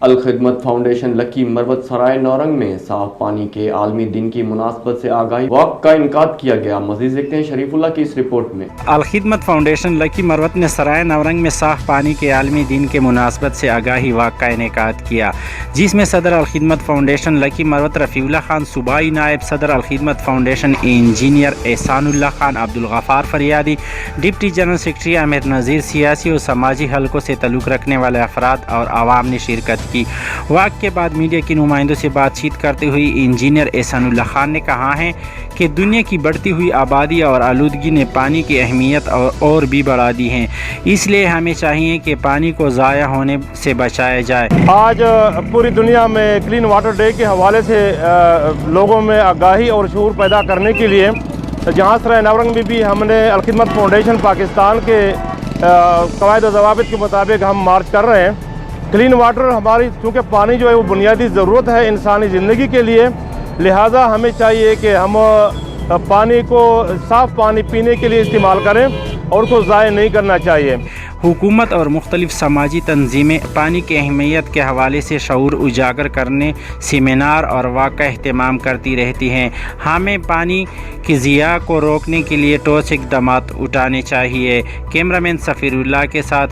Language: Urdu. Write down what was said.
الخدمت فاؤنڈیشن لکی مروت سرائے نورنگ میں صاف پانی کے عالمی دن کی مناسبت سے آگاہی واک کا انعقاد کیا گیا۔ مزید دیکھتے ہیں شریف اللہ کی اس رپورٹ میں۔ الخدمت فاؤنڈیشن لکی مروت نے سرائے نورنگ میں صاف پانی کے عالمی دن کے مناسبت سے آگاہی واک کا انعقاد کیا، جس میں صدر الخدمت فاؤنڈیشن لکی مروت رفیع اللہ خان صوبائی نائب صدر Alkhidmat foundation engineer Ehsan Ullah Khan Abdul Ghaffar Faryadi, deputy general secretary Amir Nazir, سیاسی اور سماجی حلقوں سے تعلق رکھنے والے افراد اور عوام نے شرکت کی۔ واک کے بعد میڈیا کے نمائندوں سے بات چیت کرتے ہوئے انجینئر احسان اللہ خان نے کہا ہے کہ دنیا کی بڑھتی ہوئی آبادی اور آلودگی نے پانی کی اہمیت اور بھی بڑھا دی ہے، اس لیے ہمیں چاہیے کہ پانی کو ضائع ہونے سے بچایا جائے۔ آج پوری دنیا میں کلین واٹر ڈے کے حوالے سے لوگوں میں آگاہی اور شعور پیدا کرنے کے لیے جہاں سرائے نورنگ میں بھی ہم نے الخدمت فاؤنڈیشن پاکستان کے قواعد و ضوابط کے مطابق ہم مارچ کر رہے ہیں۔ کلین واٹر ہماری چونکہ پانی جو ہے وہ بنیادی ضرورت ہے انسانی زندگی کے لیے، لہٰذا ہمیں چاہیے کہ ہم پانی کو صاف پانی پینے کے لیے استعمال کریں اور اس کو ضائع نہیں کرنا چاہیے۔ حکومت اور مختلف سماجی تنظیمیں پانی کی اہمیت کے حوالے سے شعور اجاگر کرنے، سیمینار اور واک کا اہتمام کرتی رہتی ہیں۔ ہمیں پانی کی ضیاع کو روکنے کے لیے ٹھوس اقدامات اٹھانے چاہیے۔ کیمرہ مین سفیر اللہ کے ساتھ